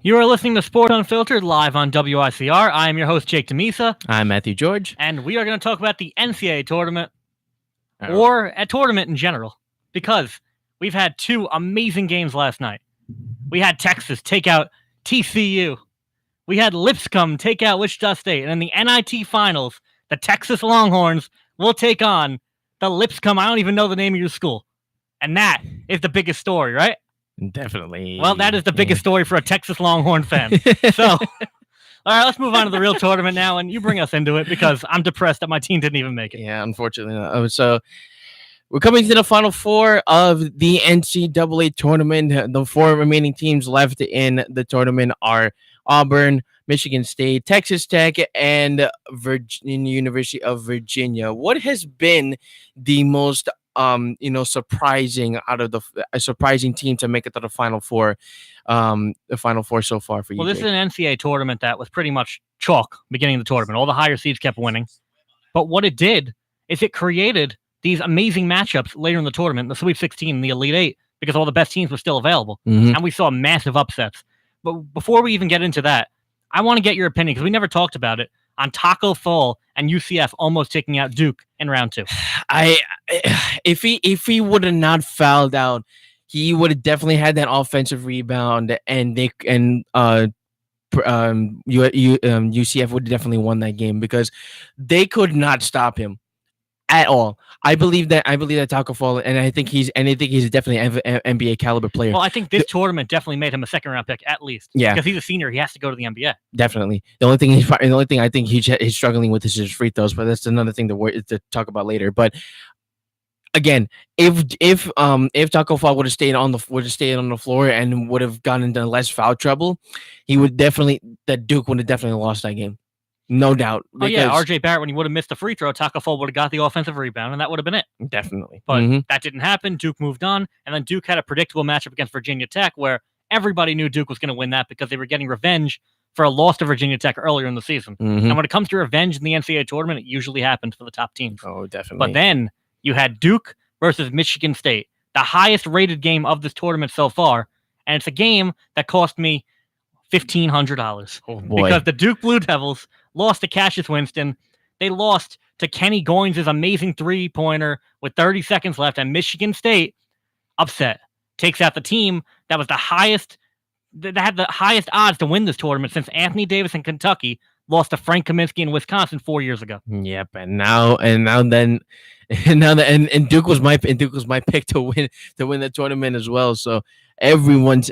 You are listening to Sports Unfiltered live on WICR. I am your host, Jake Demisa, I'm Matthew George. and we are going to talk about the NCAA tournament Oh. or a tournament in general because we've had two amazing games last night. We had Texas take out TCU. We had Lipscomb take out Wichita State. And in the NIT finals, the Texas Longhorns will take on the Lipscomb. I don't even know the name of your school. And that is the biggest story, right? Definitely. Well, that is the biggest story for a Texas Longhorn fan. So, all right, let's move on to the real tournament now, and you bring us into it because I'm depressed that my team didn't even make it. Yeah, unfortunately not. So we're coming to the final four of the NCAA tournament. The four remaining teams left in the tournament are Auburn, Michigan State, Texas Tech, and University of Virginia. What has been the most surprising out of the surprising team to make it to the final four so far for you? Well, this is an NCAA tournament that was pretty much chalk beginning of the tournament. All the higher seeds kept winning. But what it did is it created these amazing matchups later in the tournament, the Sweet 16 and the Elite Eight, because all the best teams were still available. Mhm. And we saw massive upsets. But before we even get into that, I want to get your opinion, because we never talked about it, on Taco Fall and UCF almost taking out Duke in round two. If he would have not fouled out, he would have definitely had that offensive rebound, and UCF would have definitely won that game because they could not stop him at all. I believe that Taco Fall, and I think he's definitely an NBA caliber player. Well, I think this tournament definitely made him a second round pick at least. Yeah, because he's a senior, he has to go to the NBA. Definitely. The only thing I think he's struggling with is his free throws, but that's another thing to talk about later. But again, if Taco Fall would have stayed on the floor and would have gotten into less foul trouble, Duke would have definitely lost that game. No doubt. Oh yeah, RJ Barrett, when he would have missed the free throw, Taco Fall would have got the offensive rebound, and that would have been it. Definitely. But that didn't happen. Duke moved on, and then Duke had a predictable matchup against Virginia Tech where everybody knew Duke was going to win that because they were getting revenge for a loss to Virginia Tech earlier in the season. And when it comes to revenge in the NCAA tournament, it usually happens for the top teams. Oh, definitely. But then you had Duke versus Michigan State, the highest rated game of this tournament so far, and it's a game that cost me $1,500. Oh boy. Because the Duke Blue Devils lost to Cassius Winston. They lost to Kenny Goins' amazing three-pointer with 30 seconds left, and Michigan State, upset, takes out the team that was the highest, that had the highest odds to win this tournament since Anthony Davis in Kentucky lost to Frank Kaminsky in Wisconsin 4 years ago. Yep, and Duke was my pick to win the tournament as well. So everyone's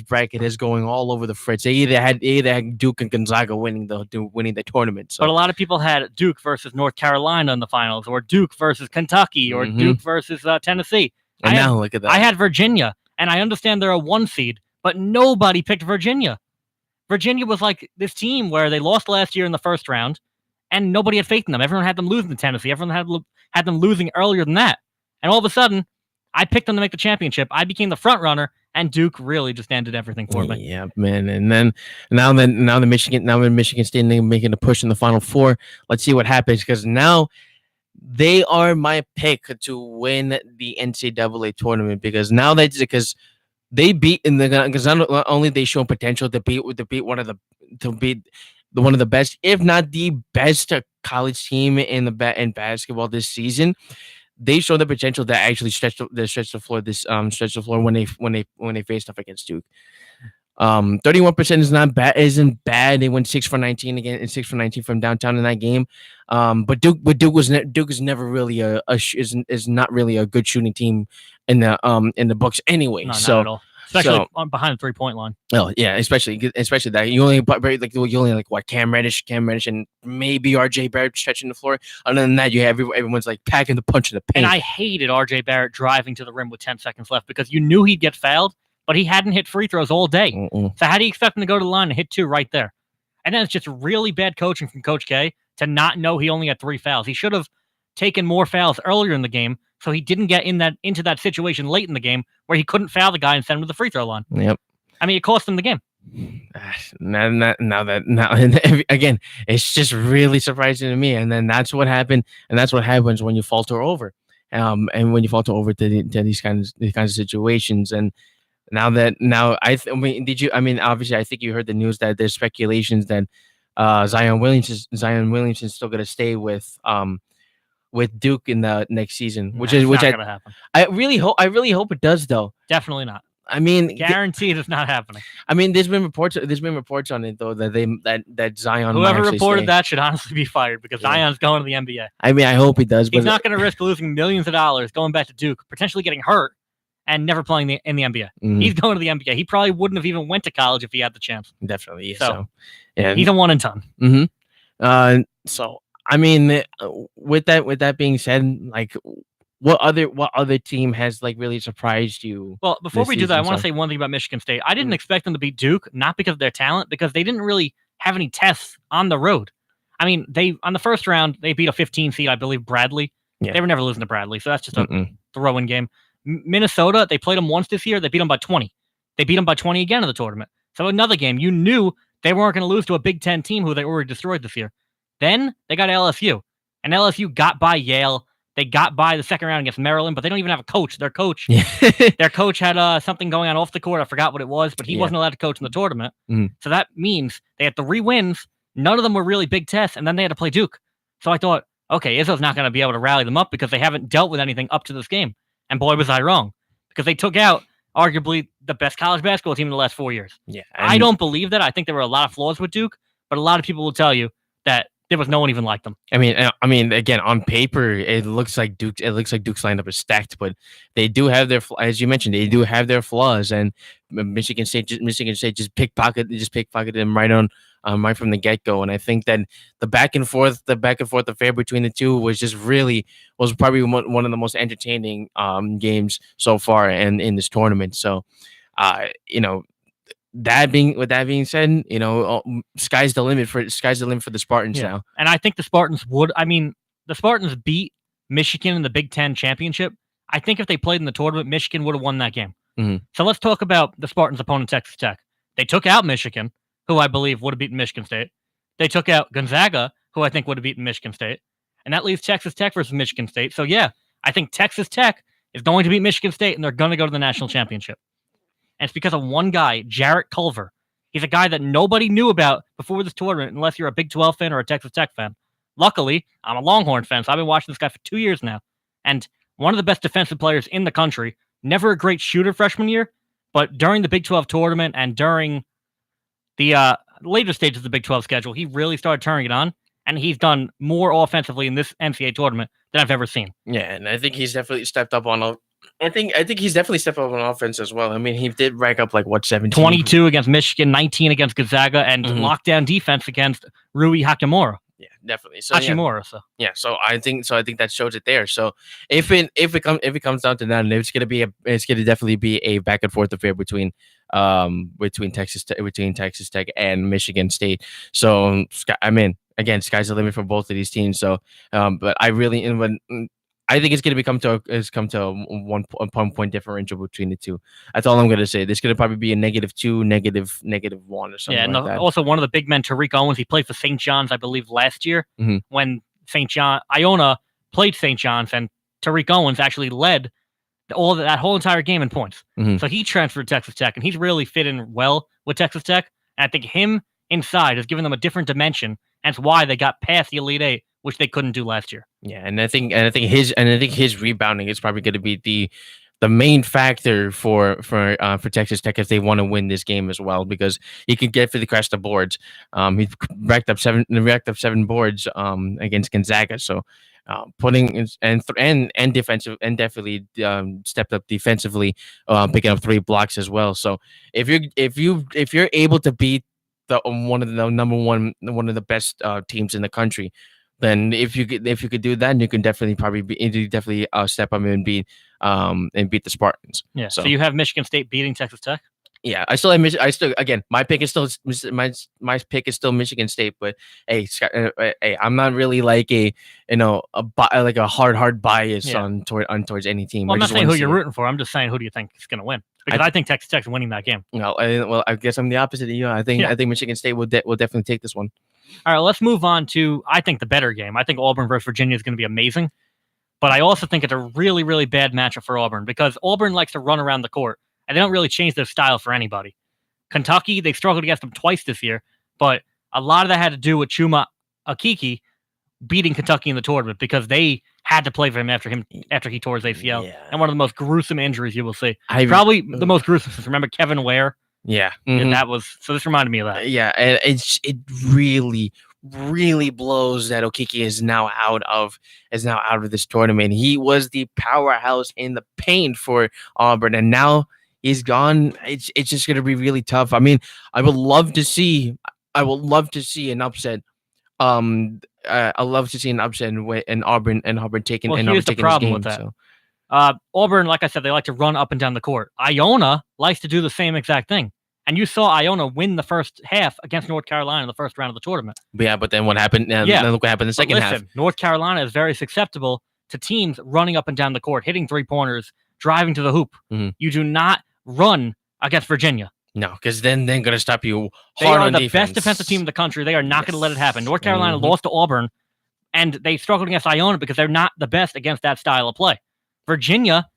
bracket is going all over the fritz. They either had Duke and Gonzaga winning the tournament. So. But a lot of people had Duke versus North Carolina in the finals, or Duke versus Kentucky, or Duke versus Tennessee. And look at that. I had Virginia, and I understand they're a 1 seed, but nobody picked Virginia. Virginia was like this team where they lost last year in the first round, and nobody had faith in them. Everyone had them losing to Tennessee. Everyone had them losing earlier than that. And all of a sudden, I picked them to make the championship. I became the front runner, and Duke really just ended everything for me. Yeah, man. And then now the Michigan State making a push in the Final Four. Let's see what happens, because now they are my pick to win the NCAA tournament, because they beat because not only they show potential to beat one of the best, if not the best college team in basketball this season. They show the potential to actually stretch the floor when they face stuff against Duke. 31% isn't bad. They went 6 for 19 again, and 6 for 19 from downtown in that game. But Duke is never really is not really a good shooting team in the books anyway. No, not at all. Especially behind the 3-point line. Oh yeah, especially that you only what Cam Reddish, and maybe RJ Barrett stretching the floor. Other than that, you have everyone's like packing the punch in the paint. And I hated RJ Barrett driving to the rim with 10 seconds left because you knew he'd get fouled, but he hadn't hit free throws all day. So how do you expect him to go to the line and hit 2 right there? And then it's just really bad coaching from Coach K to not know he only had 3 fouls. He should have taken more fouls earlier in the game, so he didn't get into that situation late in the game where he couldn't foul the guy and send him to the free throw line. Yep. I mean, it cost him the game. Again, it's just really surprising to me. And then that's what happened, and that's what happens when you falter over, and when you falter over to these kinds of situations. And Now I mean, did you? I mean, obviously, I think you heard the news that there's speculations that Zion Williamson's still gonna stay with Duke in the next season, Nah, it's which not gonna happen. I really hope it does though. Definitely not. I mean, Guaranteed it's not happening. I mean, there's been reports on it though that Zion. Whoever might reported stay. that should honestly be fired because Zion's going to the NBA. I mean, I hope he does, but He's not going to risk losing millions of dollars going back to Duke, potentially getting hurt, and never playing in the NBA. He's going to the NBA. He probably wouldn't have even went to college if he had the chance. Definitely. So yeah, he's a one and done. So I mean, with that being said, like, what other team has like really surprised you? Well, before we do that, I want to so? say one thing about Michigan State. I didn't expect them to beat Duke, not because of their talent, because they didn't really have any tests on the road. I mean, on the first round, they beat a 15 seed, I believe, Bradley. Yeah. They were never losing to Bradley, so that's just a throw-in game. Minnesota, they played them once this year. They beat them by 20. They beat them by 20 again in the tournament. So another game, you knew they weren't going to lose to a Big Ten team who they already destroyed this year. Then they got LSU, and LSU got by Yale. They got by the second round against Maryland, but they don't even have a coach. Their coach had something going on off the court. I forgot what it was, but he wasn't allowed to coach in the tournament. So that means they had 3 wins. None of them were really big tests, and then they had to play Duke. So I thought, okay, Izzo's not going to be able to rally them up because they haven't dealt with anything up to this game. And boy, was I wrong, because they took out arguably the best college basketball team in the last 4 years. Yeah, I don't believe that. I think there were a lot of flaws with Duke, but a lot of people will tell you that there was no one even like them. I mean, again, on paper, it looks like Duke's lineup is stacked, but they do have their, as you mentioned, they do have their flaws. And Michigan State just pickpocketed them right from the get go. And I think that the back and forth affair between the two was probably one of the most entertaining games so far in this tournament. So, that being said, sky's the limit for the Spartans now. And I think the Spartans the Spartans beat Michigan in the Big Ten championship. I think if they played in the tournament, Michigan would have won that game. So let's talk about the Spartans' opponent, Texas Tech. They took out Michigan, who I believe would have beaten Michigan State. They took out Gonzaga, who I think would have beaten Michigan State. And that leaves Texas Tech versus Michigan State. So yeah, I think Texas Tech is going to beat Michigan State, and they're going to go to the national championship. And it's because of one guy, Jarrett Culver. He's a guy that nobody knew about before this tournament, unless you're a Big 12 fan or a Texas Tech fan. Luckily, I'm a Longhorn fan, so I've been watching this guy for 2 years now. And one of the best defensive players in the country. Never a great shooter freshman year, but during the Big 12 tournament and during the later stages of the Big 12 schedule, he really started turning it on. And he's done more offensively in this NCAA tournament than I've ever seen. Yeah, and I think he's definitely stepped up on I think he's definitely stepped up on offense as well. I mean, he did rack up 17? 22 against Michigan, 19 against Gonzaga, and lockdown defense against Rui Hachimura. Yeah, definitely. So Hachimura. So I think that shows it there. So if it comes down to that, it's gonna definitely be a back and forth affair between Texas Tech and Michigan State. So again, sky's the limit for both of these teams. So, but I think it's going to come to a 1 point differential between the two. That's all I'm going to say. There's going to probably be a -2, -1 or something. Yeah, and like that. Also one of the big men, Tariq Owens, he played for St. John's, I believe, last year when Iona played St. John's, and Tariq Owens actually led that whole entire game in points. So he transferred to Texas Tech, and he's really fit in well with Texas Tech. And I think him inside has given them a different dimension, and it's why they got past the Elite Eight, which they couldn't do last year. Yeah, and I think his rebounding is probably going to be the main factor for Texas Tech if they want to win this game as well, because he could get across the boards. He racked up seven boards against Gonzaga. So putting and defensive and definitely stepped up defensively, picking up 3 blocks as well. So if you're able to beat one of the best teams in the country, then if you could do that, you can definitely step up and beat the Spartans. Yeah. So you have Michigan State beating Texas Tech. Yeah, I still have again. My pick is still Michigan State, but hey, I'm not really like a hard bias towards any team. Well, I'm not saying who you're rooting for. I'm just saying who do you think is going to win? Because I think Texas Tech's winning that game. Well, I guess I'm the opposite of you. I think Michigan State will definitely take this one. All right, let's move on to, I think, the better game. I think Auburn versus Virginia is going to be amazing. But I also think it's a really, really bad matchup for Auburn because Auburn likes to run around the court and they don't really change their style for anybody. Kentucky, they struggled against them twice this year, but a lot of that had to do with Chuma Akiki beating Kentucky in the tournament because they had to play for him after he tore his ACL, and one of the most gruesome injuries you will see. Probably the most gruesome. Remember Kevin Ware? Yeah, that was. So this reminded me of that. Yeah, and it really blows that Okiki is now out of this tournament. He was the powerhouse in the paint for Auburn, and now he's gone. It's just going to be really tough. I mean, I would love to see an upset. I love to see an upset in Auburn taking. Well, here's the problem with that. So. Auburn, like I said, they like to run up and down the court. Iona likes to do the same exact thing. And you saw Iona win the first half against North Carolina in the first round of the tournament. But then what happened? Then look what happened in the second half. North Carolina is very susceptible to teams running up and down the court, hitting three-pointers, driving to the hoop. You do not run against Virginia. No, because then they're going to stop you hard on defense. They are the best defensive team in the country. They are not going to let it happen. North Carolina lost to Auburn, and they struggled against Iona because they're not the best against that style of play. Virginia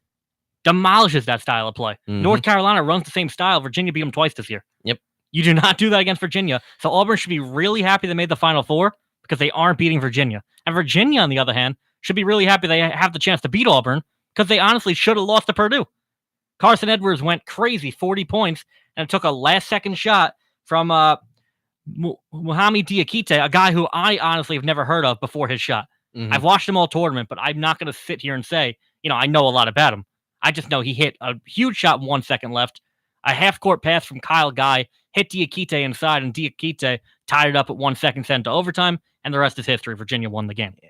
demolishes that style of play. North Carolina runs the same style. Virginia beat them twice this year. Yep. You do not do that against Virginia. So Auburn should be really happy they made the Final Four because they aren't beating Virginia. And Virginia, on the other hand, should be really happy they have the chance to beat Auburn because they honestly should have lost to Purdue. Carson Edwards went crazy, 40 points, and it took a last-second shot from Mohamed Diakite, a guy who I honestly have never heard of before his shot. I've watched him all tournament, but I'm not going to sit here and say, I know a lot about him. I just know he hit a huge shot 1 second left. A half-court pass from Kyle Guy hit Diakite inside, and Diakite tied it up at 1 second, sent to overtime, and the rest is history. Virginia won the game. Yeah.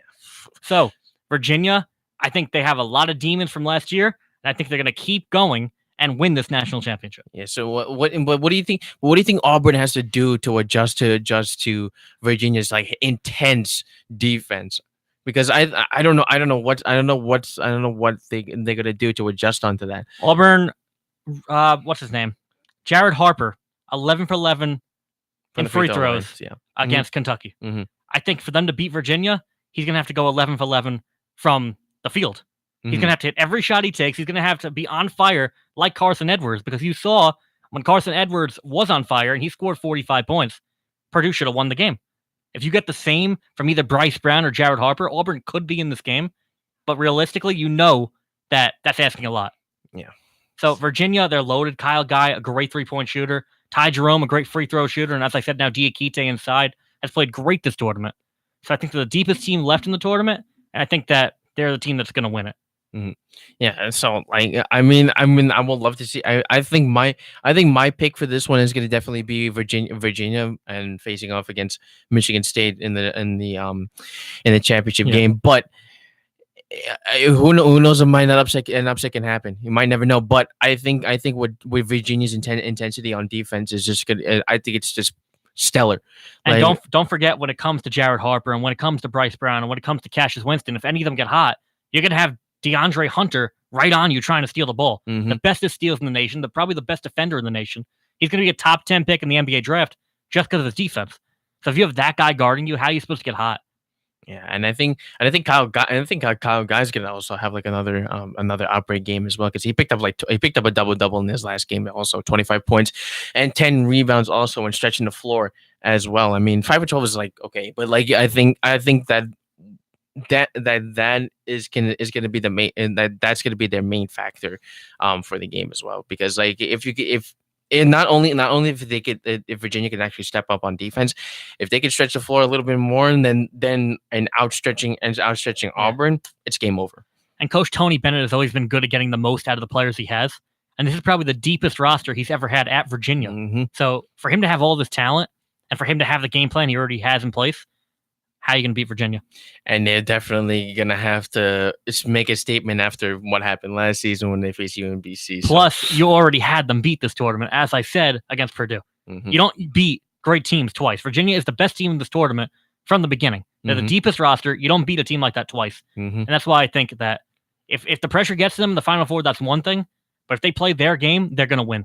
So, Virginia, I think they have a lot of demons from last year, and I think they're going to keep going and win this national championship. Yeah. So what do you think? What do you think Auburn has to do to adjust to Virginia's intense defense? Because I don't know what they're gonna do to adjust onto that. Auburn, what's his name? Jared Harper, 11 for 11 in free throws against Kentucky. I think for them to beat Virginia, he's gonna have to go 11 for 11 from the field. He's going to have to hit every shot he takes. He's going to have to be on fire like Carson Edwards, because you saw when Carson Edwards was on fire and he scored 45 points, Purdue should have won the game. If you get the same from either Bryce Brown or Jared Harper, Auburn could be in this game, but realistically, that's asking a lot. Yeah. So Virginia, they're loaded. Kyle Guy, a great three-point shooter. Ty Jerome, a great free throw shooter. And as I said, now Diakite inside has played great this tournament. So I think they're the deepest team left in the tournament, and I think that they're the team that's going to win it. Yeah, so I mean, I would love to see. I think my pick for this one is going to definitely be Virginia, and facing off against Michigan State in the championship game. But who knows? It might not an upset can happen. You might never know. But I think with Virginia's intensity on defense is just good. I think it's just stellar. And don't forget, when it comes to Jared Harper and when it comes to Bryce Brown and when it comes to Cassius Winston, if any of them get hot, you're going to have DeAndre Hunter right on you trying to steal the ball. The bestest steals in the nation, probably the best defender in the nation. He's going to be a top 10 pick in the NBA draft just because of his defense. So if you have that guy guarding you, how are you supposed to get hot? Yeah, and I think Kyle Guy's going to also have another outbreak game as well, because he picked up a double in his last game, also 25 points and 10 rebounds also, and stretching the floor as well. I mean, 5 for 12 is okay, but I think that is gonna be the main, and that's gonna be their main factor for the game as well, because if Virginia can actually step up on defense, if they can stretch the floor a little bit more, and then outstretching Auburn, it's game over. And Coach Tony Bennett has always been good at getting the most out of the players he has, and this is probably the deepest roster he's ever had at Virginia. So for him to have all this talent and for him to have the game plan he already has in place, how are you going to beat Virginia? And they're definitely going to have to make a statement after what happened last season when they faced UMBC. Plus, you already had them beat this tournament, as I said, against Purdue. You don't beat great teams twice. Virginia is the best team in this tournament from the beginning. They're the deepest roster. You don't beat a team like that twice. And that's why I think that if the pressure gets to them in the Final Four, that's one thing. But if they play their game, they're going to win.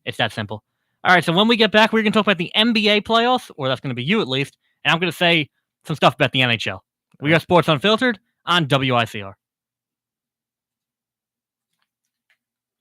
It's that simple. All right, so when we get back, we're going to talk about the NBA playoffs, or that's going to be you at least. And I'm going to say some stuff about the NHL. We are Sports Unfiltered on WICR.